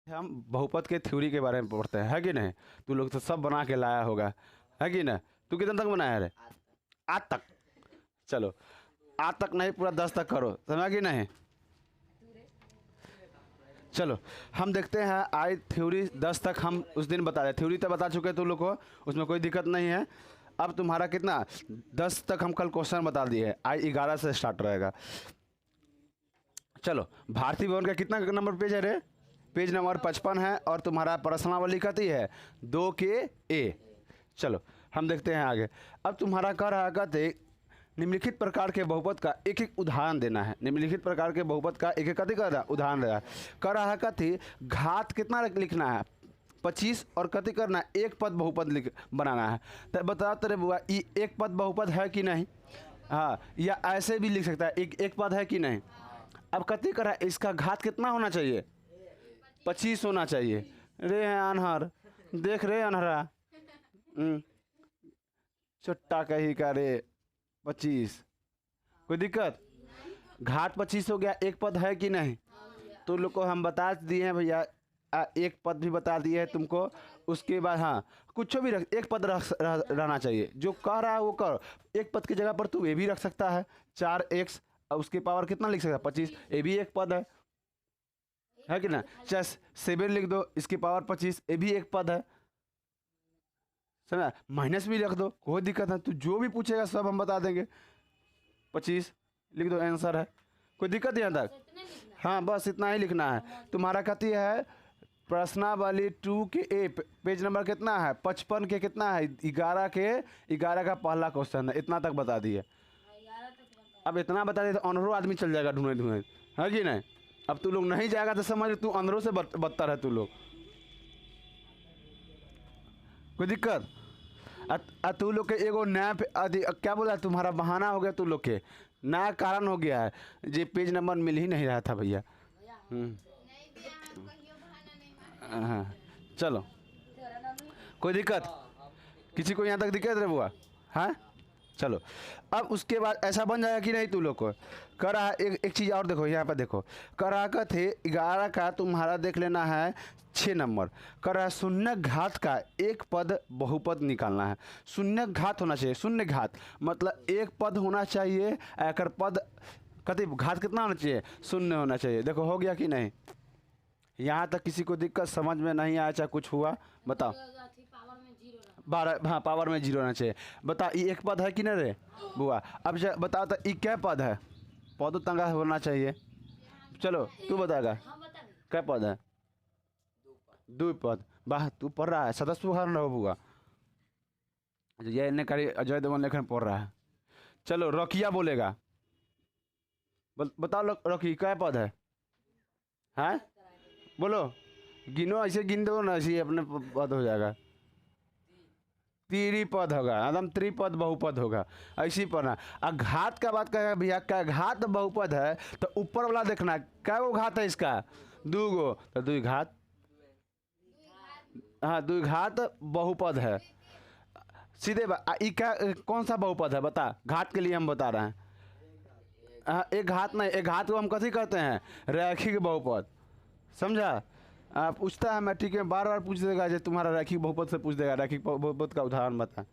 हम बहुपद के थ्योरी के बारे में पढ़ते हैं, है कि नहीं? तू लोग तो सब बना के लाया होगा, है कि नहीं? तू कितने तक बनाया रे? आज तक। चलो, आज तक नहीं, पूरा 10 तक करो, समझा कि नहीं? चलो हम देखते हैं। आई थ्योरी 10 तक हम उस दिन बता रहे, थ्योरी तो बता चुके तुम लोग को, उसमें कोई दिक्कत नहीं है। अब तुम्हारा कितना 10 तक हम कल क्वेश्चन बता दिए, आई 11 से स्टार्ट रहेगा। चलो, भारतीय भवन का कितना नंबर पेज है रे? पेज नंबर 55 है, और तुम्हारा प्रश्नावली कहती है 2 के ए। चलो हम देखते हैं आगे। अब तुम्हारा कह रहा कहते निम्नलिखित प्रकार के बहुपद का एक एक उदाहरण देना है। निम्नलिखित प्रकार के बहुपद का एक एक कथी करना उदाहरण देना है। कह रहा है कथी घात कितना लिखना है? 25, और कथी करना है? एक पद बहुपद बनाना है। तो बता तेरे बुआ ये एक पद बहुपद है कि नहीं? हाँ, या ऐसे भी लिख सकता है एक पद है कि नहीं? अब कथी करा इसका घात कितना होना चाहिए? 25 होना चाहिए। रे अनहर देख रे अनहरा, चुट्टा कही का रे 25, कोई दिक्कत? घात 25 हो गया, एक पद है कि नहीं? तो लोग को हम बता दिए हैं भैया, एक पद भी बता दिए है तुमको। उसके बाद हाँ कुछ भी रख, एक पद रहना चाहिए। जो कह रहा है वो कर। एक पद की जगह पर तू ये भी रख सकता है 4x, उसके पावर कितना लिख सकता है? 25, ये भी एक पद है कि ना? चाहे 7 लिख दो, इसकी पावर 25, ये भी एक पद है, समझा? माइनस भी रख दो, कोई दिक्कत है। तू जो भी पूछेगा सब हम बता देंगे। 25 लिख दो, आंसर है, कोई दिक्कत यहाँ तक? हाँ बस इतना ही लिखना है। तुम्हारा कहती है प्रश्नावली 2 के ए, पेज नंबर कितना है? 55 के कितना है? 11 का पहला क्वेश्चन है। इतना तक बता दिए। अब इतना बता दिए तो अंदरों आदमी चल जाएगा ढूंढे ढूंढे, है कि नहीं? अब तू लोग नहीं जाएगा तो समझ तू अंदरों से बदतर है तू लोग, कोई दिक्कत? तू लोग के एगो नया क्या बोला, तुम्हारा बहाना हो गया, तू लोग के नया कारण हो गया है। ये पेज नंबर मिल ही नहीं रहा था भैया। हाँ चलो, कोई दिक्कत? किसी को यहाँ तक दिक्कत रे बुआ? हाँ चलो, अब उसके बाद ऐसा बन जाएगा कि नहीं? तू लोग को कर रहा एक चीज़ और देखो, यहाँ पर देखो। कर रहा का थे 11 का तुम्हारा देख लेना है 6 नंबर। कर रहा शून्य घात का एक पद बहुपद निकालना है। शून्य घात होना चाहिए, शून्य घात मतलब एक पद होना चाहिए। एकर पद कति घात कितना होना चाहिए? शून्य होना चाहिए। देखो हो गया कि नहीं? यहाँ तक किसी को दिक्कत समझ में नहीं आया, चाहे कुछ हुआ बताओ? 12, हाँ पावर में 0 होना चाहिए। बता ये एक पद है कि नहीं रे बुआ? अब बताओ तो ये क्या पद है? पद तंगा होना चाहिए। चलो तू बताएगा क्या पद है? 2 पद। वाह तू पढ़ रहा है, सदस्य उदाहरण रहो बुआ। ये इन्हें करी अजय देवगन लेखन पढ़ रहा है। चलो रखिया बोलेगा, बताओ रखी क्या पद है? हैं बोलो, गिनो, ऐसे गिन दो ना, ऐसे अपने पद हो जाएगा। त्रिपद होगा, एकदम त्रिपद बहुपद होगा, ऐसी पढ़ना। और घात का बात करेगा भैया, क्या घात बहुपद है तो ऊपर वाला देखना क्या वो घात है इसका? 2 गो, तो 2 घात, हाँ 2 घात बहुपद है सीधे। क्या कौन सा बहुपद है बता? घात के लिए हम बता रहे हैं। हाँ एक घात नहीं, एक घात को हम कथी कहते हैं? रैखिक बहुपद, समझा? पूछता है मैट्रिक में, बार बार पूछ देगा, जो तुम्हारा रैखिक बहुपद से पूछ देगा रैखिक बहुपद का उदाहरण बता।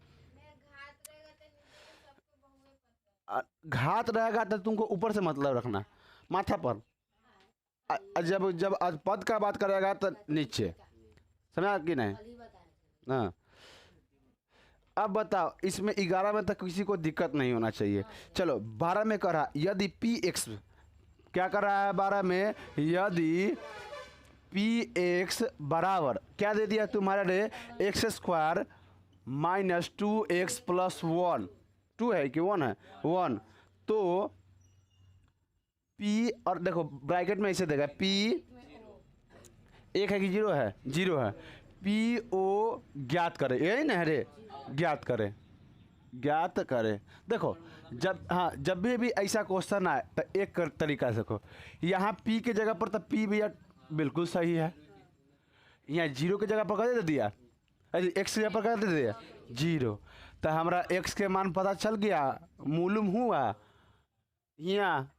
घात रहेगा तो तुमको ऊपर से मतलब रखना, माथा पर। जब पद का बात करेगा तो नीचे, समझा कि नहीं? हाँ अब बताओ, इसमें 11 में तक किसी को दिक्कत नहीं होना चाहिए। चलो 12 में कह रहा यदि px, क्या कर रहा है 12 में? यदि px बराबर क्या दे दिया तुम्हारे रे? x² माइनस 2x प्लस 1, 2 है कि 1 है? 1। तो p, और देखो ब्रैकेट में ऐसे देगा p 1 है कि 0 है? 0 है। पी ओ ज्ञात करे, यही ना रे? ज्ञात करे, ज्ञात करे। देखो जब हाँ जब भी ऐसा क्वेश्चन आए तो एक तरीका से देखो, यहाँ p के जगह पर तो p भैया बिल्कुल सही है। यहाँ 0 की जगह पर कर दे दिया, x की जगह पर कर दे दिया 0, तो हमारा x के मान पता चल गया, मालूम हुआ। यहाँ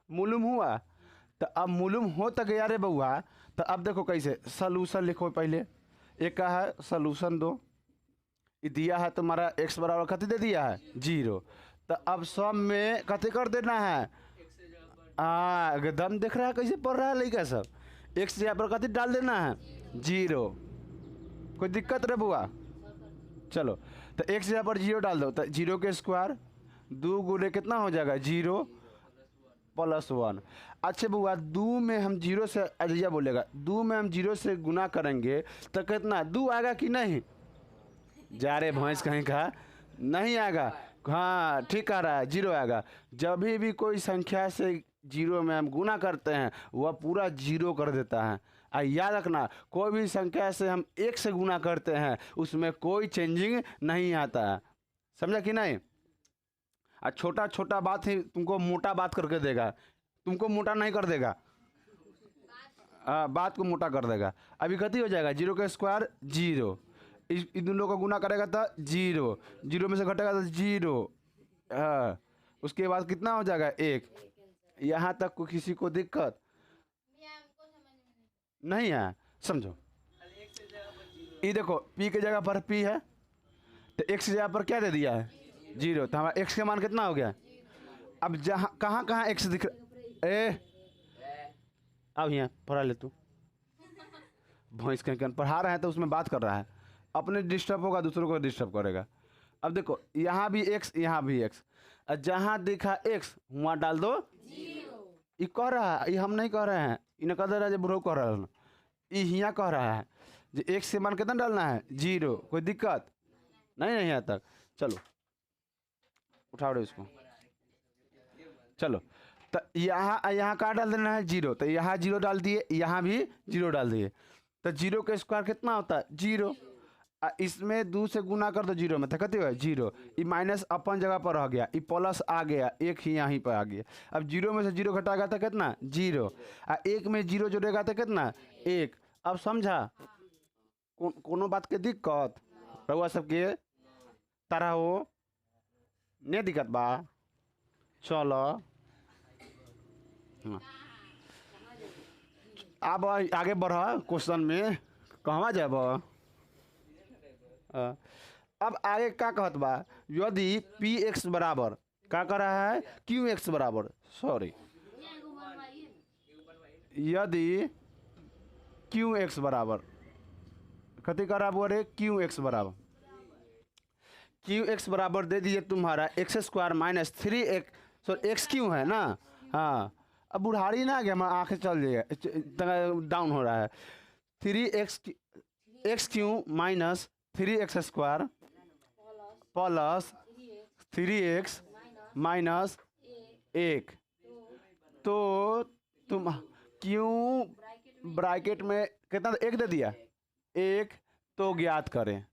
मालूम हुआ, तो अब मालूम हो तक गया रे बउआ, तो अब देखो कैसे सलूशन लिखो पहले। एक का है सलूशन दो, ये दिया है तुम्हारा x बराबर कति दे दिया है 0। तो अब सब में कति कर देना है, एकदम देख रहा है कैसे पढ़ रहा है लड़का सब। x जगह पर कति डाल देना है 0। कोई दिक्कत रे बुआ? चलो तो x जगह पर 0 डाल दो, तो 0 के स्क्वायर 2 गुने कितना हो जाएगा 0 प्लस 1। अच्छा बुआ 2 में हम 0 से अजया बोलेगा 2 में हम 0 से गुना करेंगे तो कितना 2 आएगा कि नहीं? जा रे भैंस कहीं का नहीं आएगा। हाँ ठीक कह रहा है 0 आएगा। जब भी कोई संख्या से 0 में हम गुना करते हैं वह पूरा 0 कर देता है। याद रखना कोई भी संख्या से हम 1 से गुना करते हैं उसमें कोई चेंजिंग नहीं आता है, समझा कि नहीं? छोटा छोटा बात ही तुमको मोटा बात करके देगा, तुमको मोटा नहीं कर देगा, बात को मोटा कर देगा। अभी कति हो जाएगा 0 का स्क्वायर 0, इस दोनों को गुना करेगा तो 0, 0 में से घटेगा तो 0। उसके बाद कितना हो जाएगा 1। यहाँ तक को किसी को दिक्कत नहीं है? समझो ये देखो p के जगह पर p है तो x की जगह पर क्या दे दिया है 0, तो हमारा x का मान कितना हो गया? अब जहाँ कहाँ कहाँ x दिख रहा, अब यहाँ पढ़ा ले तू, भैंस कहीं पढ़ा रहा है तो उसमें बात कर रहा है, अपने डिस्टर्ब होगा दूसरों को डिस्टर्ब करेगा। अब देखो यहाँ भी x यहाँ भी x, जहाँ दिखा x वहाँ डाल दो 0। ये कह रहा है, ये हम नहीं कह रहे हैं, इन्हें कह दे रहा है ब्रो कह रहा है, ये यहाँ कह रहा है जो x से मान कितना डालना है 0। कोई दिक्कत नहीं है यहाँ तक? चलो उठाओ इसको। चलो तो यहाँ कहाँ डाल देना है 0, तो यहाँ 0 डाल दिए, यहाँ भी 0 डाल दिए, तो 0 का स्क्वायर कितना होता है 0। इसमें 2 से गुना कर दो 0 में तो कितने हुआ 0, ये माइनस अपन जगह पर रह गया, ये प्लस आ गया, 1 ही यहीं पर आ गया। अब 0 में से 0 घटाएगा तो कितना 0, 1 में 0 जोड़ेगा तो कितना 1। अब समझा कोनो बात के दिक्कत रहुआ सबके तरह हो नहीं दिक्कत बा? चलो अब आगे बढ़ा क्वेश्चन में, कहवा जाब? अब आगे क्या कहत बा, यदि पी एक्स बराबर क्या कर रहा है क्यू एक्स बराबर, सॉरी यदि क्यू एक्स बराबर कति कर रहा बोले क्यू एक्स बराबर, क्यू एक्स बराबर दे दीजिए तुम्हारा x square minus 3x, sorry x Q है ना, हाँ अब बुढ़ारी ना आ गया, हमारा आँखें चल जाएगा डाउन हो रहा है। 3x Q minus 3x square plus 3x minus 1, तो तुम क्यों ब्रैकेट में कितना 1 दे दिया 1, तो ज्ञात करें,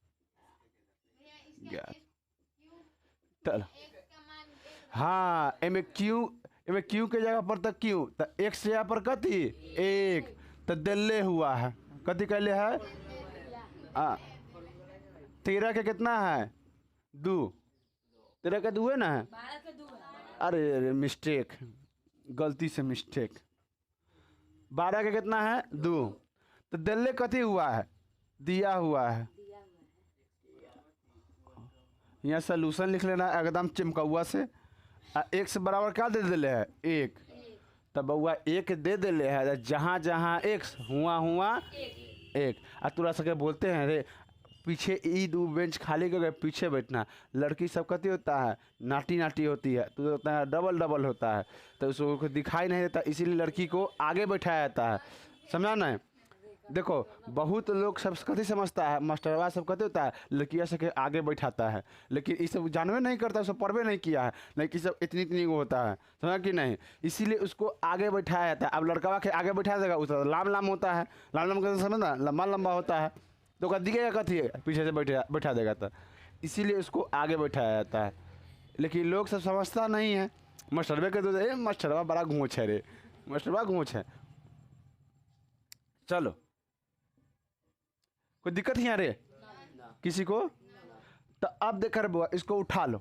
ज्ञात चल हाँ एम क्यू के जगह पर तक क्यू तो x जगह पर कथी 1, तो दिल्ले हुआ है कथी कहले है 13 के कितना है 2, 13 के 2 है ना, अरे मिस्टेक गलती से मिस्टेक, 12 के कितना है 2, तो दिल्ले कथी हुआ है दिया हुआ है। यहाँ सोल्यूशन लिख लेना एकदम चिमकौआ से, x बराबर क्या दे दिले है 1, तब बउआ 1 दे दिले है, जहाँ जहाँ x हुआ 1। तुरा सके बोलते हैं रे पीछे ई 2 बेंच खाली करके पीछे बैठना, लड़की सब कती होता है नाटी नाटी होती है, तो होता है डबल होता है, तो उसको दिखाई नहीं देता, इसीलिए लड़की को आगे बैठाया जाता है, समझा ना? देखो बहुत लोग सब कथी समझता है मास्टरवा सब कथी होता है लड़कियाँ सबके आगे बैठाता है, लेकिन ये सब जानवे नहीं करता, सब पढ़वे नहीं किया है, लेकिन सब इतनी वो होता है, समझा कि नहीं? इसीलिए उसको आगे बैठाया जाता है। अब लड़का के आगे बैठा देगा उसका लाम होता है, लाम का समझना लंबा होता है, तो क्या दिखेगा कथी है पीछे से बैठा देगा, तो इसीलिए उसको आगे बैठाया जाता है। लेकिन लोग सब समझता नहीं है, मास्टरवे के तो मास्टरवा बड़ा घूँच है रे, मास्टरवा घूँच है। चलो कोई दिक्कत ही रे किसी को? तो अब देख कर बुआ इसको उठा लो,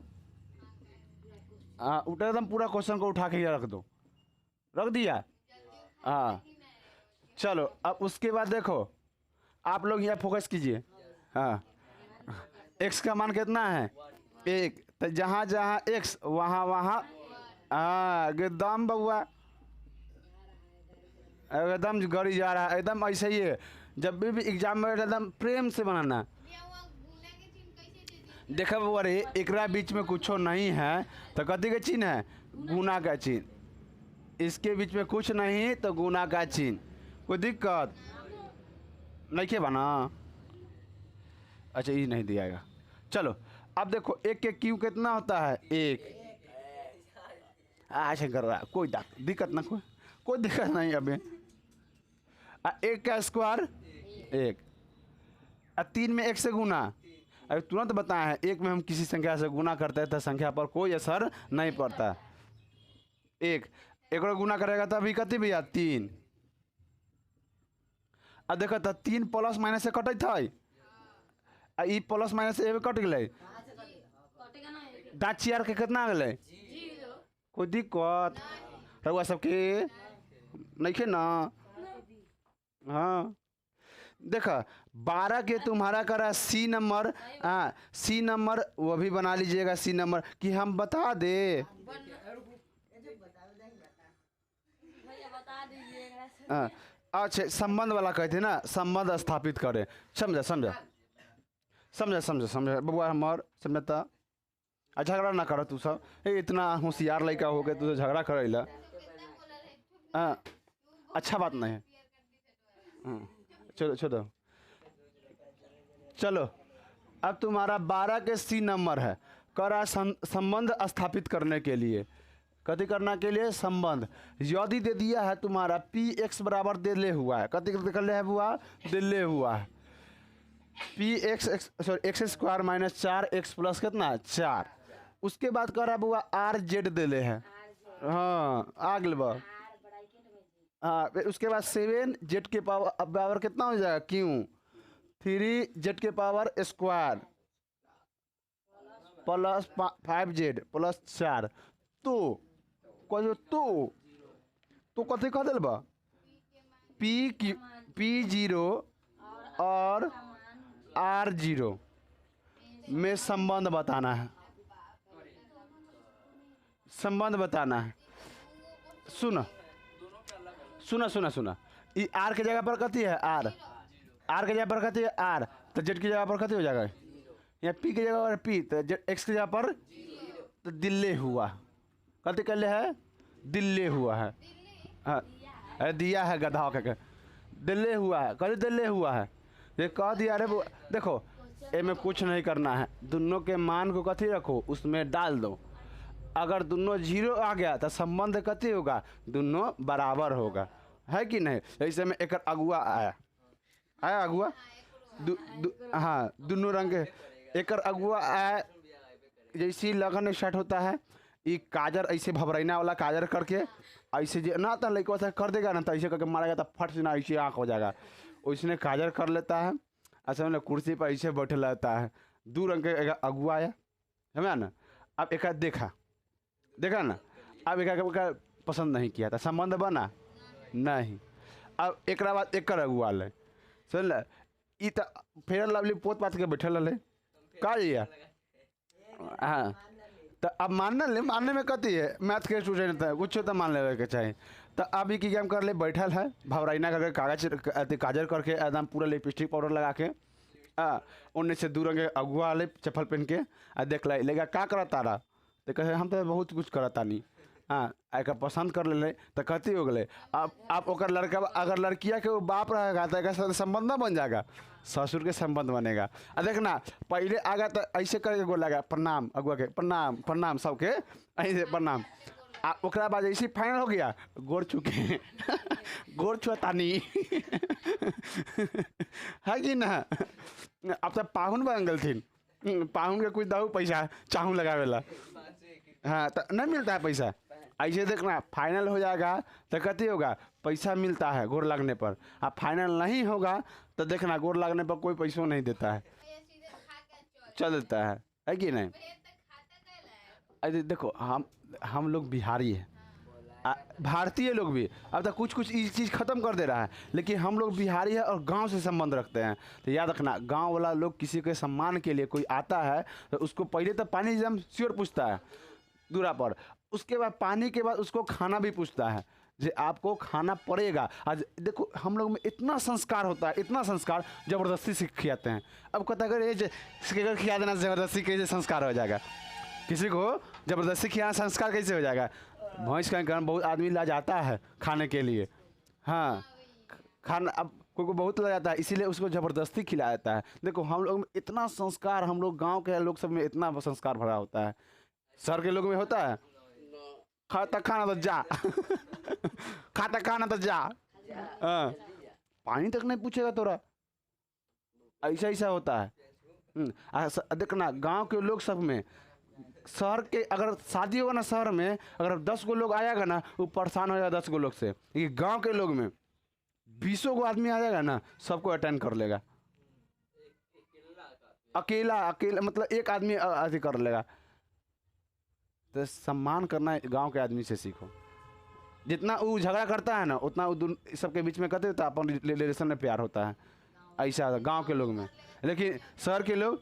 हाँ उठा एकदम पूरा क्वेश्चन को उठा के रख दो, रख दिया हाँ। चलो अब उसके बाद देखो, आप लोग यहाँ फोकस कीजिए। हाँ, एक्स का मान कितना है? एक। तो जहाँ जहाँ एक्स वहाँ वहाँ, हाँ एकदम बउआ, एकदम गड़ी जा रहा है, एकदम ऐसे ही है। जब भी एग्जाम में एकदम प्रेम से बनाना। देखा बउआ रे, एकरा बीच में कुछो नहीं है तो कथी के चिन्ह है? गुना का चिन्ह। इसके बीच में कुछ नहीं तो गुना का चिन्ह। कोई दिक्कत नहीं के बना? अच्छा ये नहीं दियागा। चलो अब देखो, एक के क्यू कितना होता है? एक। अच्छा कर रहा, कोई दिक्कत ना, कोई दिक्कत नहीं अभी। एक का स्क्वायर एक। तीन में एक से गुना, अभी तुरंत बताए हैं, एक में हम किसी संख्या से गुना करते हैं तो संख्या पर कोई असर नहीं पड़ता। एक और गुना करेगा तो अभी कति भैया? तीन। अब देखो तो तीन प्लस माइनस से कटे थे, ई प्लस माइनस से कट गए, दाँत चियार के कितना आ गए? कोई दिक्कत रहुआ सबके नहीं खे ना? हाँ देखा, 12 के तुम्हारा करा सी नंबर। हाँ सी नंबर वो भी बना लीजिएगा, सी नंबर कि हम बता दे। हाँ अच्छा, संबंध वाला कहते ना, संबंध स्थापित करें। समझा समझा समझा समझा समझा बबुआ हमार, समझता। झगड़ा ना करो तू सब, इतना होशियार लड़का हो गए तू झगड़ा करेला। हाँ अच्छा बात नहीं है। चलो चलो चलो, अब तुम्हारा 12 के सी नंबर है, करा संबंध स्थापित करने के लिए। कथी करना के लिए? संबंध। यदि दे दिया है तुम्हारा पी एक्स बराबर दिले हुआ है, कथी कर ले है बुआ? दिले हुआ है P x sorry x square minus 4 x plus कितना? 4। उसके बाद करा बुआ आर जेड दिले है। हाँ आगल बा। हाँ उसके बाद 7 जेड के पावर कितना हो जाएगा? क्यों? 3 जेड के power square plus 5 Z plus 4। तो कहो तो कथी कह दिल बा? पी जीरो और आर जीरो में संबंध बताना है, संबंध बताना है। सुना सुना सुना सुना, ये आर के जगह पर कथी है? आर के जगह पर कथी है? आर। तो जेड की जगह पर कथी हो जाएगा? यहाँ पी की जगह पर पी, तो जेड एक्स की जगह पर तो दिल्ले हुआ। कथी कर ले है? दिल्ले हुआ है। हाँ अरे दिया है गधा के दिल्ले हुआ है। कभी दिल्ले हुआ है ये कह दिया। अरे देखो में कुछ नहीं करना है, दोनों के मान को कथी रखो उसमें डाल दो। अगर दोनों जीरो आ गया तो संबंध कथी होगा? दोनों बराबर होगा, है कि नहीं? ऐसे में एक अगुआ आया अगुआ हाँ दोनों रंग के एक अगुआ आया। जैसे लगन स्टार्ट होता है, ये काजर ऐसे भबरैना वाला काजर करके ऐसे ना तो लड़का से कर देगा ना, तो ऐसे करके मारेगा तो फट से ना ऐसे आँख हो जाएगा। उसने काजर कर लेता है, ऐसे मतलब कुर्सी पर ऐसे बैठे रहता है। दो रंग के एक अगुआ आया, समझा ना? अब एक देखा ना, अब एक पसंद नहीं किया था, संबंध बना नहीं। अब एक बाद एक अगुआ ले सुन ल, ई तो फेर लवली पोत पात के बैठल रहे का लिया। हाँ तो अब मानने में कथी है? मैथ के स्टूडेंट है, कुछ तो मान लेवे के चाहिए। तो अभी की गेम कर ले, बैठल है भवराइना करके कागज काजर करके एकदम पूरा लिपस्टिक पाउडर लगा के उन्नीस से दूर रंगे अगुआ ले चप्पल पहन के देख लेगा का करा तारा। तो कहे हम तो बहुत कुछ करता नहीं। हाँ एक पसंद कर ले तो कथी हो गए? अब आप ओकर लड़का अगर लड़किया के वो बाप रहेगा तो एक संबंध ना बन जाएगा, ससुर के संबंध बनेगा। देखना पहले आगा तो ऐसे करके गोल लगा प्रणाम अगुआ के, प्रणाम प्रणाम सबके ऐसे प्रणाम। ओकरा बाद ऐसे फाइनल हो गया गोर चुके गोर छुआतानी है कि ना? अब तो पाहुन बन गलथिन, पाहुन के कुछ दऊ पैसा चाहूँ लगावेला। हाँ तो नहीं मिलता है पैसा। ऐसे देखना फाइनल हो जाएगा तो कथी होगा? पैसा मिलता है गोर लगने पर। अब फाइनल नहीं होगा तो देखना गोर लगने पर कोई पैसों नहीं देता है, चल देता है कि नहीं? अरे देखो हम लोग बिहारी हैं, भारतीय लोग भी अब तक कुछ कुछ ये चीज़ ख़त्म कर दे रहा है, लेकिन हम लोग बिहारी है और गांव से संबंध रखते हैं। तो याद रखना, गांव वाला लोग किसी के सम्मान के लिए कोई आता है तो उसको पहले तो पानी एकदम श्योर पूछता है दूरा पर, उसके बाद पानी के बाद उसको खाना भी पूछता है, जे आपको खाना पड़ेगा। आज देखो हम लोग में इतना संस्कार होता है, इतना संस्कार ज़बरदस्ती से खिलाते हैं। अब कहता है अगर ये खिला देना ज़बरदस्ती कैसे संस्कार हो जाएगा, किसी को ज़बरदस्ती खिलाना संस्कार कैसे हो जाएगा। भैंस का गर्म बहुत आदमी ला जाता है खाने के लिए, हाँ खाना अब कोई को बहुत ला जाता है, इसीलिए उसको ज़बरदस्ती खिलाया जाता है। देखो हम लोग में इतना संस्कार, हम लोग गांव के लोग सब में इतना संस्कार भरा होता है, शहर के लोग में होता है खाता खाना तो जा खाता खाना तो जा, हाँ पानी तक नहीं पूछेगा तोरा, ऐसा ऐसा होता है। देखना गांव के लोग सब में, शहर के अगर शादी होगा ना शहर में, अगर 10 गो लोग आएगा ना वो परेशान हो जाएगा 10 गो लोग से। ये गांव के लोग में 20 गो आदमी आ जाएगा ना सबको अटेंड कर लेगा, अकेला अकेला मतलब एक आदमी अति कर लेगा। तो सम्मान करना गांव के आदमी से सीखो। जितना वो झगड़ा करता है ना उतना वो सबके बीच में करते तो अपन रिलेशन में प्यार होता है, ऐसा गांव के लोग में। लेकिन शहर के लोग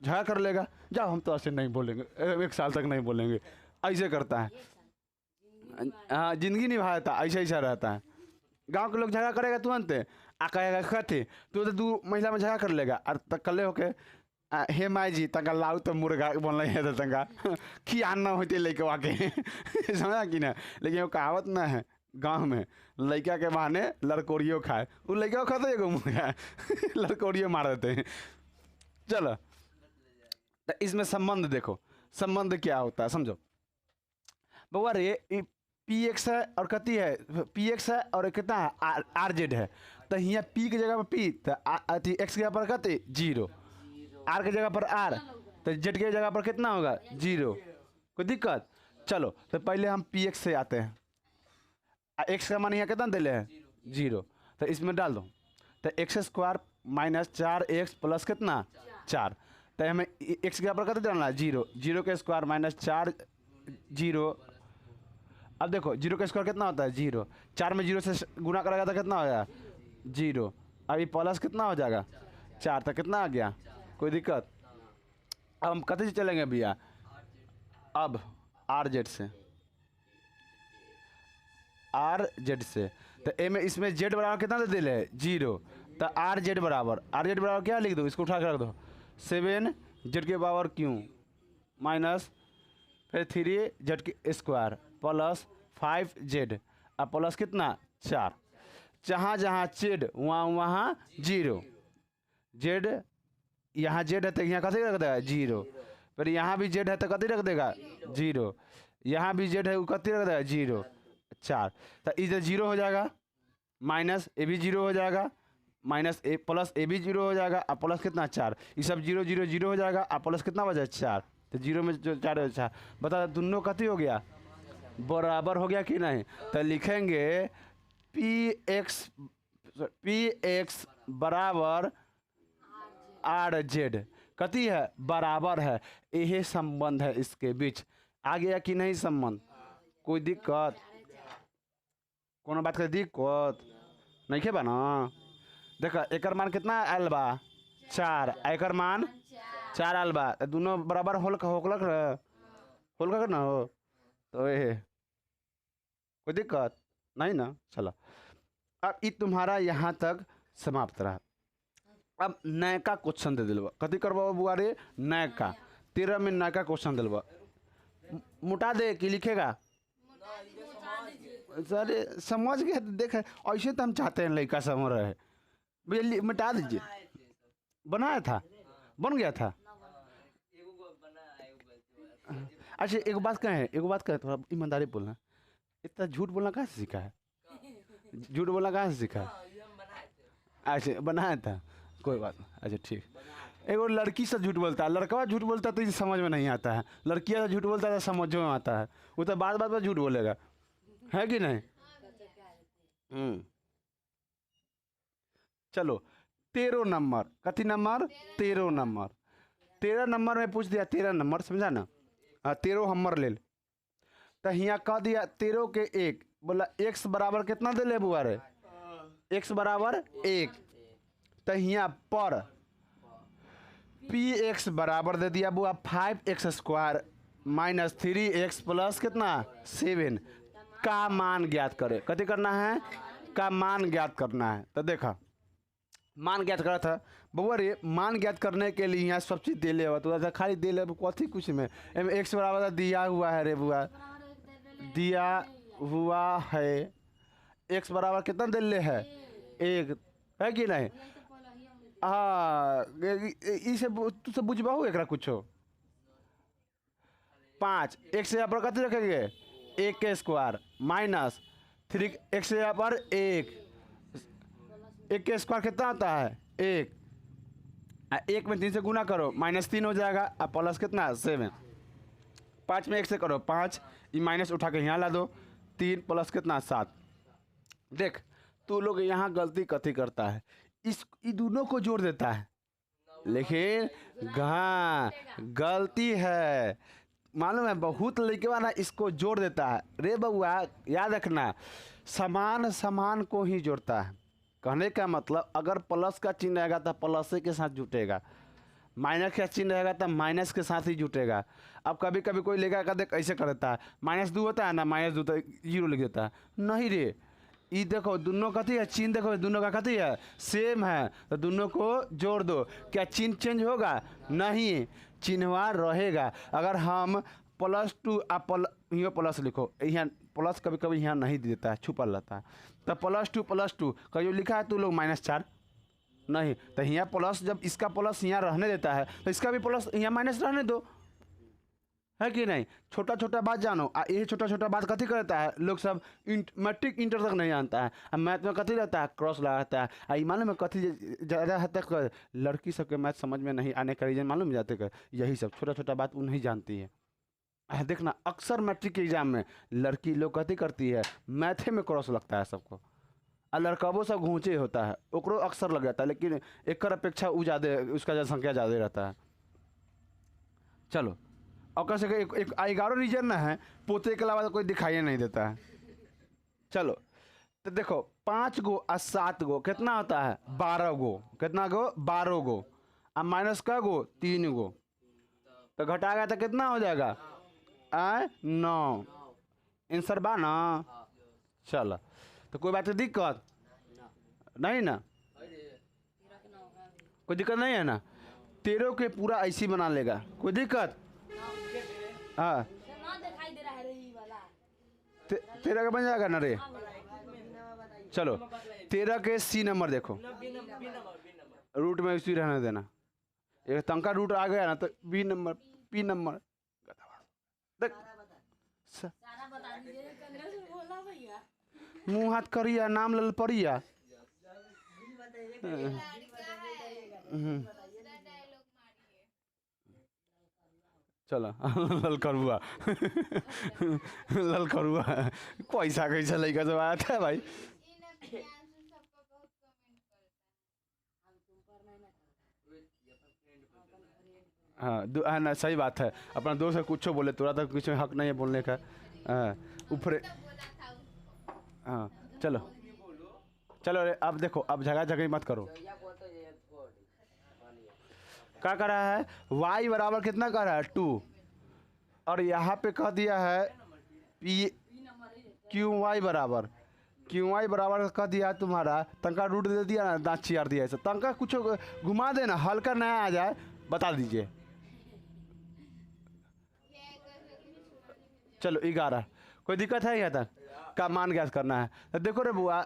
झगड़ा कर लेगा, जाओ हम तो ऐसे नहीं बोलेंगे, 1 साल तक नहीं बोलेंगे, ऐसे करता है। हाँ जिंदगी निभाता ऐसा ऐसा रहता है। गांव के लोग झगड़ा करेगा तुरंत आ कहेगा कथे तो 2 महीना में झगड़ा कर लेगा और तक कल होके हे माई जी तंगा लाऊ तो मुर्गा बनल है तो तंगा खियान न होते लेके आके समझा कि ना। लेकिन वो कहावत ना है गांव में, लड़का के बहाने लड़कोरियो खाए, वो लड़का खाता है मुर्गा लड़कोरियो मार देते हैं। चलो तो इसमें संबंध देखो, संबंध क्या होता है समझो बउआ रे। पी एक्स है और कति है पी एक्स है और कितना है आर जेड है। तो यहाँ पी की जगह पर पी तो एक्स की जगह पर कति 0, आर की जगह पर आर, तो जेड की जगह पर कितना होगा 0। कोई दिक्कत। चलो तो पहले हम पी एक्स से आते हैं। एक्स का मान यहाँ कितना दिले हैं 0, तो इसमें डाल दो तो x² - 4x प्लस कितना 4। तो हमें एक्स के ऊपर कितना डालना 0, 0 के स्क्वायर - 4 0। अब देखो 0 का स्क्वायर कितना होता है 0, 4 में 0 से गुना करेगा तो कितना हो जाएगा 0। अब ये प्लस कितना हो जाएगा 4, तो कितना आ गया। कोई दिक्कत। अब हम कते से चलेंगे भैया, अब आर जेड से, आर जेड से। तो ए में इसमें जेड बराबर कितना दे दिले 0, तो आर जेड बराबर क्या लिख दो, इसको उठा कर रख दो 7 जेड के पावर क्यू माइनस फिर 3 जेड के स्क्वायर प्लस 5 जेड अब प्लस कितना 4। जहाँ जहाँ जेड वहाँ 0, जेड यहाँ जेड है तो यहाँ कथी रख देगा 0, फिर यहाँ भी जेड है तो कथी रख देगा 0, यहाँ भी जेड है वो कथी रख देगा 0 4। तो इधर 0 हो जाएगा, माइनस ए भी 0 हो जाएगा, माइनस ए प्लस ए भी 0 हो जाएगा, अब प्लस कितना 4। ये सब 0 0 0 हो जाएगा, अब प्लस कितना बचा 4। तो 0 में जो 4 है 4, बता दोनों कथी हो गया बराबर हो गया कि नहीं। तो लिखेंगे पी एक्स बराबर आर जेड कथी है बराबर है। यही संबंध है इसके बीच। आ गया कि नहीं संबंध। कोई दिक्कत, कोनो बात का दिक्कत नहीं है ना। देखा एकर मान कितना आयल बा 4, एकर मान 4 आयल बा, दोनों बराबर होलक ना हो तो ये कोई दिक्कत नहीं ना। चलो अब ये तुम्हारा यहाँ तक समाप्त रहा। अब नयका क्वेश्चन दे दिलवा, कथी करवा बुआ रे नयका 13 में नयका क्वेश्चन दिलवा। मुटा दे कि लिखेगा सर समझ गए। देख ऐसे तो हम चाहते हैं लड़का समझ रहे, भैया मिटा दीजिए। बनाया था, बन गया था। अच्छा एक बात कहें थोड़ा ईमानदारी बोलना। इतना झूठ बोलना कहाँ से सीखा है, झूठ बोलना कहाँ से सीखा है। अच्छा बनाया था, कोई बात नहीं। अच्छा ठीक। एगो लड़की से झूठ बोलता है, लड़का झूठ बोलता है तो समझ में नहीं आता है, लड़कियाँ से झूठ बोलता है तो समझ में आता है। वो तो बात बात पर झूठ बोलेगा, है कि नहीं। चलो 13 नंबर, कथी नंबर 13 नंबर। 13 नंबर में पूछ दिया, 13 नंबर समझा ना। 13 नंबर ले तो यहाँ कह दिया 13 के 1, बोला x बराबर कितना दे ले बुआ रे, x बराबर 1। तो यहाँ पर px बराबर दे दिया बुआ 5x² माइनस 3x प्लस कितना 7 का मान ज्ञात करे। कथी करना है, का मान ज्ञात करना है। तो देखा मान ज्ञात करा था बउआ रे, मान ज्ञात करने के लिए यहाँ सब चीज़ दे ले हुआ, तो ऐसा खाली दे ले कथी कुछ में x बराबर दिया हुआ है रे बुआ, दिया हुआ है x बराबर कितना दे ले है 1 है कि नहीं। हाँ इसे तुझसे बुझबाऊ एक कुछ 5 x यहाँ पर कथी रखेंगे 1² माइनस 3x यहाँ पर 1 के स्क्वायर कितना आता है 1, 1 में 3 से गुना करो -3 हो जाएगा, अब प्लस कितना 7, 5 में 1 से करो 5, ये माइनस उठा के यहाँ ला दो 3 प्लस कितना 7। देख तू लोग यहाँ गलती कथी करता है, ये दोनों को जोड़ देता है, लेकिन हाँ गलती है, मालूम है बहुत लड़के वाला इसको जोड़ देता है। रे बउआ याद रखना, समान समान को ही जोड़ता है। कहने का मतलब अगर प्लस का चिन्ह रहेगा तो प्लस के साथ जुटेगा, माइनस का चिन्ह रहेगा तो माइनस के साथ ही जुटेगा। अब कभी कभी कोई लेगा का देख ऐसे कर देता है, -2 होता है ना, -2 तो 0 लिख देता है। नहीं रे, ये देखो दोनों कथी है, चिन्ह देखो दोनों का कथी है सेम है, तो दोनों को जोड़ दो। क्या चिन्ह चेंज होगा, नहीं चिन्हवा रहेगा। अगर हम +2 आप यहाँ प्लस लिखो, यहाँ प्लस कभी कभी यहाँ नहीं देता है, छुपा रहता है, तो +2 कहीं लिखा है तो लोग -4 नहीं, तो यहाँ प्लस जब इसका प्लस यहाँ रहने देता है तो इसका भी प्लस यहाँ माइनस रहने दो, है कि नहीं। छोटा छोटा बात जानो, ये छोटा छोटा बात कथी करता है लोग सब मैट्रिक इंटर तक नहीं जानता है। अब मैथ में कथी रहता है क्रॉस लगाता है, आई मालूम है कथी ज़्यादा हद तक लड़की सबके मैथ समझ में नहीं आने का रीजन मालूम जाते कर, यही सब छोटा छोटा बात वो नहीं जानती है। देखना अक्सर मैट्रिक के एग्जाम में लड़की लोग कथी करती है मैथे में क्रॉस लगता है सबको, और लड़कबो सब घूँचे होता है ओकरो अक्सर लग जाता है, लेकिन एक अपेक्षा वो ज़्यादा उसका जनसंख्या ज़्यादा रहता है। चलो और कह सके एक 11 रीजन ना है, पोते के अलावा तो कोई दिखाई नहीं देता है। चलो तो देखो 5 गो और 7 गो कितना होता है 12 गो, कितना गो 12 गो, और माइनस का गो 3 गो, तो घटा गया तो कितना हो जाएगा 9 आंसर बा ना। चलो तो कोई बात दिक्कत नहीं ना, कोई दिक्कत नहीं है ना, 13 के पूरा ऐसी बना लेगा, कोई दिक्कत। हाँ 13 का बन जाएगा ना रे। चलो 13 के C नंबर देखो, रूट में उसी रहने देना, एक तंका रूट आ गया ना तो B नंबर P नंबर देख मुँह हाथ करिया नाम लल पड़िया। चलो लल करुआ लल करुआ पैसा कैसा लड़का सब आया था भाई। हाँ ना सही बात है, अपना दोस्त कुछ बोले तोरा तो कुछ हक नहीं है बोलने का। ऊपर हाँ चलो चलो अब देखो, अब झगड़ा झगड़ी मत करो। क्या कर रहा है y बराबर कितना कर रहा है 2, और यहाँ पे कह दिया है QY बराबर कह दिया तुम्हारा, तंका रूट दे दिया ना, दांत चियार दिया ऐसा, तंका कुछ घुमा देना हल्का नया आ जाए बता दीजिए। चलो 11, कोई दिक्कत है यहाँ तक का मान ज्ञात करना है। तो देखो रे बुआ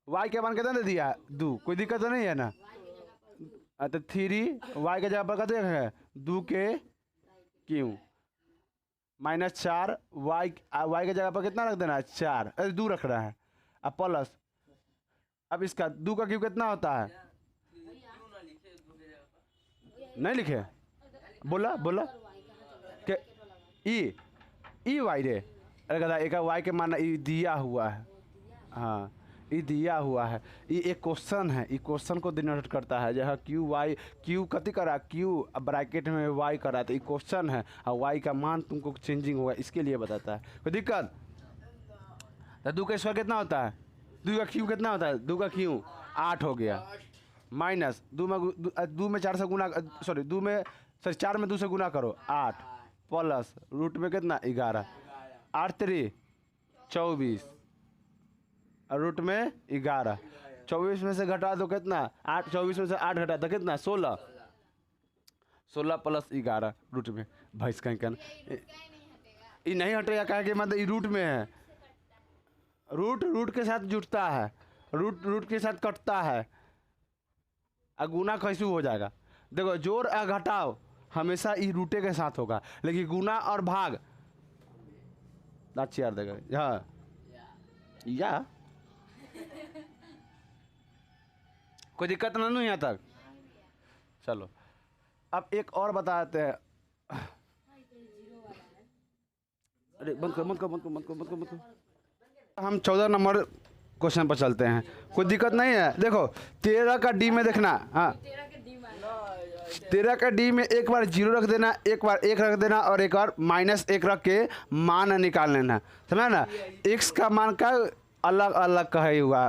y के मान कितना दे दिया 2, कोई दिक्कत तो नहीं है ना। तो 3 y के जगह पर कहते हैं 2 के क्यों -4 y के जगह पर कितना रख देना है 4, 2 रख रहा है, अब प्लस, अब इसका 2 का क्यों कितना होता है नहीं लिखे, बोला बोला के ई वाई रे, अरे कहता एक y के मान ई दिया हुआ है, हाँ ये दिया हुआ है, ये एक क्वेश्चन है, ये क्वेश्चन को डिनोट करता है। जहाँ क्यू वाई, क्यू कति करा, क्यू ब्रैकेट में वाई करा, तो ये क्वेश्चन है और वाई का मान तुमको चेंजिंग हुआ, इसके लिए बताता है। कोई दिक्कत? तो 2 का स्क्वायर कितना होता है? 2 का क्यू कितना होता है? 2 का क्यू 8 हो गया, माइनस 2 में 4 से गुना, सॉरी 4 में 2 से गुना करो 8, प्लस रूट में कितना 11, 8 3 24 और रूट में 11, 24 में से घटा दो कितना 8, 24 में से 8 घटा दो कितना 16, 16 प्लस 11 रूट में। भैंस कहीं ये नहीं हटेगा, कहे कि मतलब ये रूट में है, रूट के साथ जुटता है, रूट के साथ कटता है, गुना कैसे हो जाएगा? देखो जोड़ और घटाओ हमेशा ई रूटे के साथ होगा, लेकिन गुना और भाग यार देगा। हाँ या कोई दिक्कत ना नहीं यहाँ तक? चलो अब एक और बताते हैं। अरे बंद कर। हम 14 नंबर क्वेश्चन पर चलते हैं, कोई दिक्कत नहीं है। देखो 13 का डी में देखना, हाँ 13 का डी में एक बार 0 रख देना, एक बार 1 रख देना और एक बार -1 रख के मान निकाल लेना, समझा ना? x का मान का अलग अलग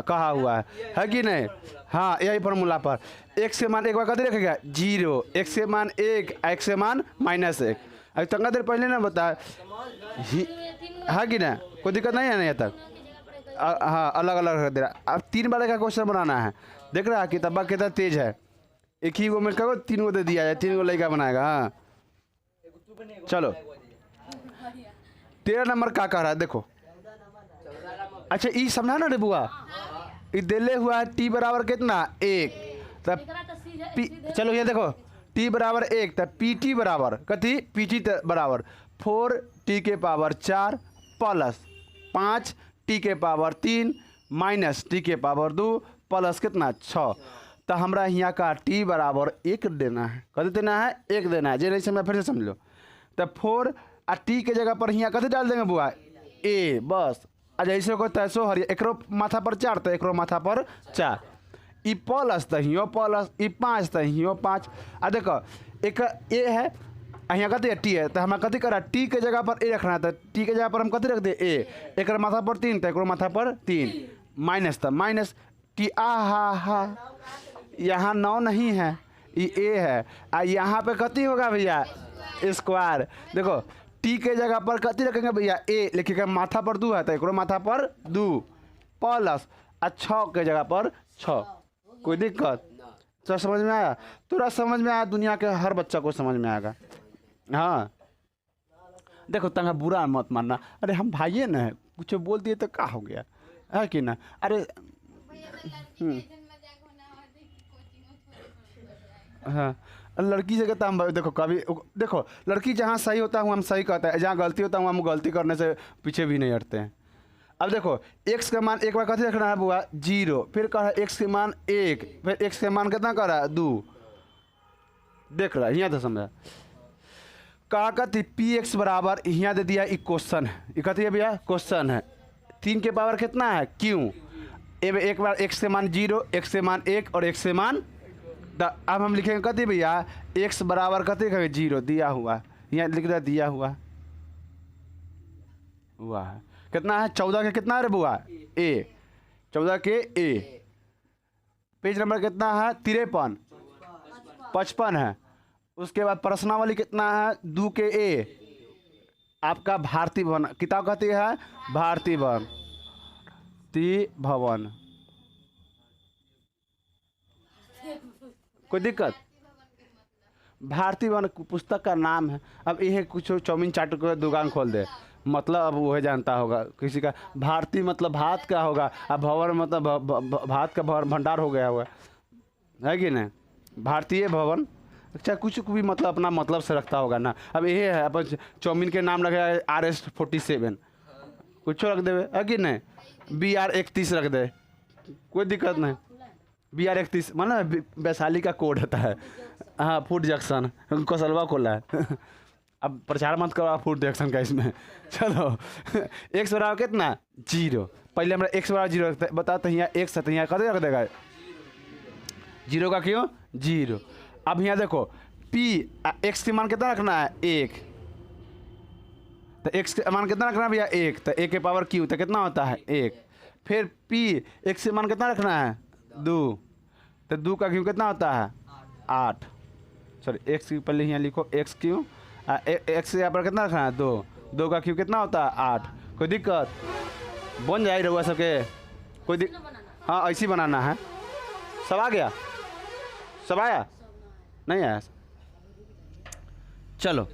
कहा हुआ है कि नहीं? हाँ यही फॉर्मूला पर x के मान एक बार कभी रखेगा 0, x के मान 1, x के मान -1। अभी तंगा देर पहले ना बताया है कि ना? कोई दिक्कत नहीं है ना यहाँ तक? हाँ अलग अलग रख दे रहा। अब 3 वाले का क्वेश्चन बनाना है, देख रहा है किताबा कितना तेज है, एक ही गो में कहो 3 गो दे दिया जाए, 3 गो लड़का बनाएगा। हाँ चलो 13 नंबर का कह रहा है, देखो अच्छा ये समझा ना रे बुआ, ये दिले हुआ है t बराबर कितना 1, तब चलो ये देखो t बराबर 1 तब pt बराबर कथी, pt बराबर 4t के पावर 4 प्लस 5t के पावर 3 माइनस t के पावर 2 प्लस कितना 6। तो हमारा यहाँ का t बराबर 1 देना है, कथी देना है 1 देना है, जे नहीं समझ फिर से समझ लो। तब 4 और t के जगह पर यहाँ कथी डाल देंगे बुआ a, बस जैसे को तैसो हरिया, एकरो माथा पर 4 तो एकरो माथा पर 4, ई प्लस तो हियो प्लस, ई 5 तो हियो 5। आ देखो एक ए है यहाँ कथी है टी है, तो हमें कथी करा टी के जगह पर ए रखना है, तो टी के जगह पर हम कथी रख दिए ए, एक माथा पर 3 तो एक माथा पर 3 माइनस, तो माइनस टी हा यहाँ 9 नहीं है, ये ए है, आ यहाँ पे कथी होगा भैया स्क्वायर। देखो टी के जगह पर कथी रखेंगे भैया ए, लिखिएगा माथा पर 2 है तो एक माथा पर 2 प्लस 6 के जगह पर 6। कोई दिक्कत? तो समझ में आया? तुरा समझ में आया, दुनिया के हर बच्चा को समझ में आएगा। हाँ देखो तंगा बुरा मत मानना, अरे हम भाइये न है, कुछ बोल दिए तो क्या हो गया है कि ना? अरे हाँ लड़की से कहता हम देखो कभी देखो लड़की जहाँ सही होता है हम सही कहता है, जहाँ गलती होता है हम गलती करने से पीछे भी नहीं हटते हैं। अब देखो x का मान एक बार कथी रखना है बुआ 0, फिर कहा x के मान 1, फिर x के मान कितना कर रहा है 2, देख रहा है यहाँ तो समझा। कहा कथी px बराबर यहाँ दे दिया, क्वेश्चन है, ये कथी है भैया क्वेश्चन है, 3 के पावर कितना है q, एक बार x के मान 0, x के मान 1 और x के मान, अब हम लिखेंगे कथी भैया x बराबर कथी कहेंगे 0 दिया हुआ, यहाँ लिख दिया हुआ है कितना है 14 के कितना है रे बुआ a, 14 के a, पेज नंबर कितना है 53 55 है। उसके बाद प्रश्नावली कितना है 2 के a, आपका भारती भवन, किताब कहती है भारती भवन। कोई दिक्कत? भारती भवन पुस्तक का नाम है। अब यह कुछ चाउमीन चाट को दुकान खोल दे, मतलब अब वह जानता होगा किसी का, भारती मतलब भात का होगा, अब भवन मतलब भात का भंडार हो गया हुआ है कि नहीं, भारतीय भवन। अच्छा कुछ भी मतलब अपना मतलब से रखता होगा ना। अब ये है अपन चाउमीन के नाम रखे RS47, कुछ रख दे है कि नहीं, BR31 रख दे, कोई दिक्कत नहीं। BR31 मतलब वैशाली का कोड होता है। हाँ फूड जंक्शन कौशलवा खोला है अब प्रचार मत करो फूड जंक्शन का इसमें। चलो x बराबर कितना 0, पहले हमारा एक्स बराबर जीरो रखते बता, तो यहाँ एक्स है तो यहाँ कदे रख देगा जीरो का, क्यों जीरो। अब यहाँ देखो पी एक्स के मान कितना रखना है 1, तो एक्स के मान कितना रखना है भैया 1, तो 1 के पावर क्यू तो कितना होता है 1। फिर पी एक्स के मान कितना रखना है 2, तो 2 का क्यू कितना होता है 8। सॉरी एक्स की पहले यहाँ लिखो एक्स क्यू, एक्स यहाँ पर कितना रखना है 2, 2 का क्यू कितना होता है 8। कोई दिक्कत बन जाए रहुआ सबके, कोई हाँ ऐसे ही बनाना है। सब आ गया, सब आया नहीं आया, चलो।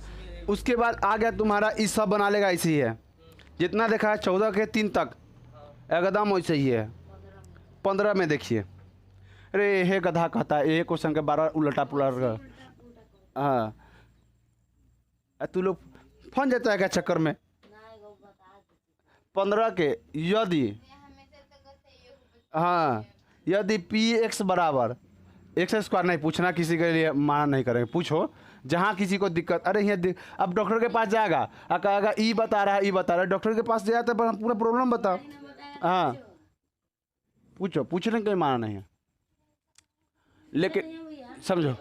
उसके बाद आ गया तुम्हारा इस सब बना लेगा ऐसे ही है, जितना देखा है 14 के 3 तक एकदम वैसे ही है। 15 में देखिए, अरे हे गधा कहता है, ये क्वेश्चन के 12 उलटा पुलट। हाँ तू लोग फंस जाता है क्या चक्कर में। 15 के यदि हाँ यदि पी एक्स बराबर एक्स स्क्वायर, नहीं पूछना किसी के लिए माना नहीं करेंगे, पूछो जहाँ किसी को दिक्कत। अरे यहाँ अब डॉक्टर के पास जाएगा और कहेगा ई बता रहा है, ई बता रहा है, डॉक्टर के पास जाए तो पूरा प्रॉब्लम बताओ। हाँ पूछो, पूछने का माना नहीं है, लेकिन समझो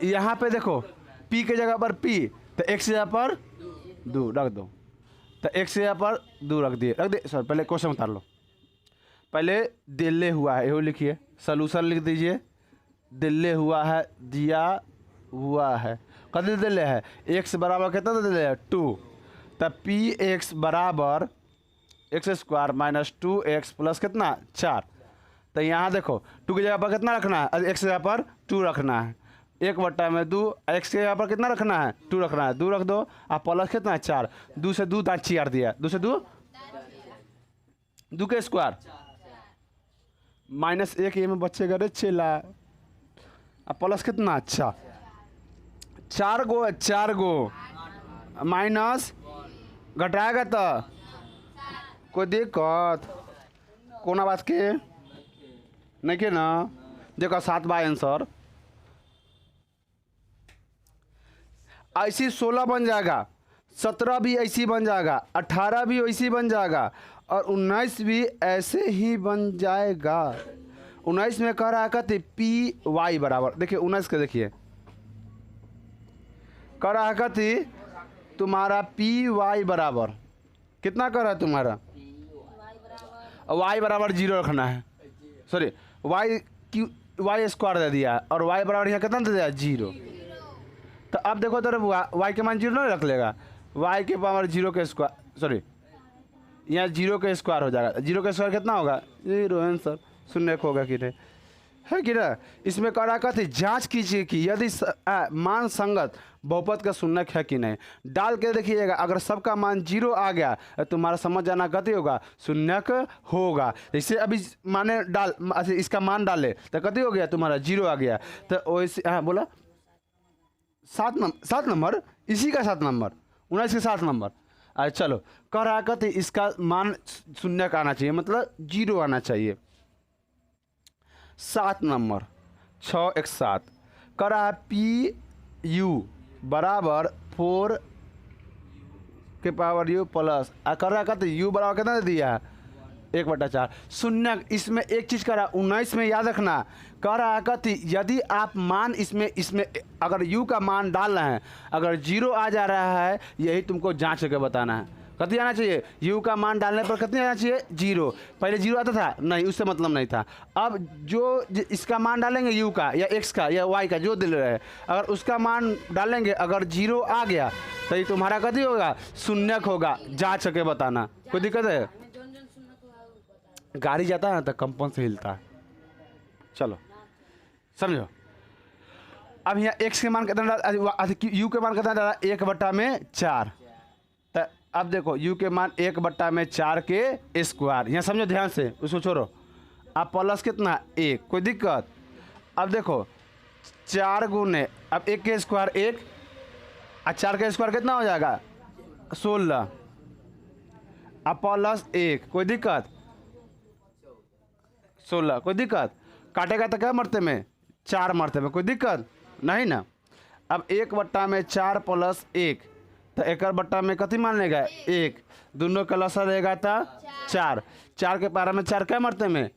यहाँ पे देखो पी के जगह पर पी, तो एक्स जगह पर 2 रख दो, तो एक्स जगह पर 2 रख दिए, रख दे। सर पहले क्वेश्चन उतार लो, पहले दिल्ले हुआ है, यो लिखिए, सोल्यूशन लिख दीजिए। दिल्ले हुआ है, दिया हुआ है, कदे दिल्ले है एक्स बराबर कितना दिल्ले है 2, तब पी एक्स बराबर x square minus 2x plus कितना 4। तो यहाँ देखो 2 की जगह पर कितना रखना है, एक्स जगह पर 2 रखना है, 1/2, एक्स के जगह पर कितना रखना है 2 रखना है, 2 रख दो, आप प्लस कितना 4, 2 से 2 दाँत 4 दिया, 2 से 2 के स्क्वायर माइनस 1 ये में बचेगा रे चेला, अब प्लस कितना 4 गो माइनस घटाएगा तो कोई दिक्कत कोना बात के नहीं के ना। देखो 7 बाय आंसर ऐसी 16 बन जाएगा, 17 भी ऐसी बन जाएगा, 18 भी ऐसी बन जाएगा और 19 भी ऐसे ही बन जाएगा। 19 में कह रहा है कहते पी वाई बराबर, देखिए 19 के देखिए कह रहा है कहते तुम्हारा पी वाई बराबर कितना कर रहा है तुम्हारा, वाई बराबर 0 रखना है, सॉरी वाई स्क्वायर दे दिया और वाई बराबर यहाँ कितना दे दिया 0। तो अब देखो तो वाई के मान 0 नहीं रख लेगा, वाई के पावर 0 के स्क्वायर, सॉरी यहाँ 0 के स्क्वायर हो जाएगा, 0 के स्क्वायर कितना होगा 0 आंसर, शून्य होगा कि नहीं है कि ना। इसमें कह रहा कहते जांच कीजिए कि यदि मान संगत बहुपद का शून्यक है कि नहीं, डाल के देखिएगा, अगर सबका मान 0 आ गया तो तुम्हारा समझ जाना कति होगा शून्यक होगा। जैसे अभी माने डाल इसका मान डाले तो कति हो गया तुम्हारा 0 आ गया, तो वैसे हाँ बोला 7 नंबर इसी का 7 नंबर 19 के 7 नंबर। अरे चलो कह रहा कहते इसका मान शून्यक आना चाहिए, मतलब 0 आना चाहिए। 7 नंबर 6 1 7 कह रहा है पी यू बराबर 4 के पावर यू प्लस कर रहा कहते यू बराबर कितना दे दिया 1/4 शून्य। इसमें एक चीज़ कह रहा 19 में याद रखना, कह रहा है कहती यदि आप मान इसमें अगर u का मान डाल रहे हैं, अगर 0 आ जा रहा है यही तुमको जांच करके बताना है। कति आना चाहिए u का मान डालने पर कितने आना चाहिए 0। पहले 0 आता था नहीं, उससे मतलब नहीं था। अब जो इसका मान डालेंगे u का या x का या y का जो दिल रहे, अगर उसका मान डालेंगे अगर 0 आ गया तो ये तुम्हारा कति होगा शून्यक होगा, जांच करके बताना। कोई दिक्कत है, गाड़ी जाता है ना तो कंपन से हिलता है। चलो समझो, अब यहाँ x के मान कितना डाला, u के मान कितना डाला 1/4। तो अब देखो u के मान 1/4 के स्क्वायर, यहाँ समझो ध्यान से, उसको छोड़ो। अब प्लस कितना 1, कोई दिक्कत। अब देखो 4 गुने अब 1 के स्क्वायर 1 और 4 के स्क्वायर कितना हो जाएगा 16, अब प्लस 1 कोई दिक्कत 16 कोई दिक्कत। काटेगा तो क्या मरते में 4 मरते में, कोई दिक्कत नहीं ना। अब 1/4 प्लस 1 तो एक बट्टा में कति मान लेगा 1, दोनों का लसा रहेगा तो 4, 4 के पारा में 4 क्या मरते में,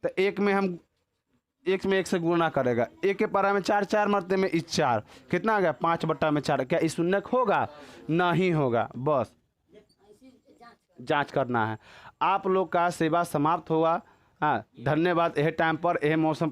तो 1 में हम 1 में 1 से गुणा करेगा, 1 के पारा में 4, 4 मरते में इस 4 कितना आ गया 5 बट्टा में 4। क्या इस शून्य होगा, नहीं होगा। बस जांच करना है। आप लोग का सेवा समाप्त हुआ। हाँ, धन्यवाद। यह टाइम पर यह मौसम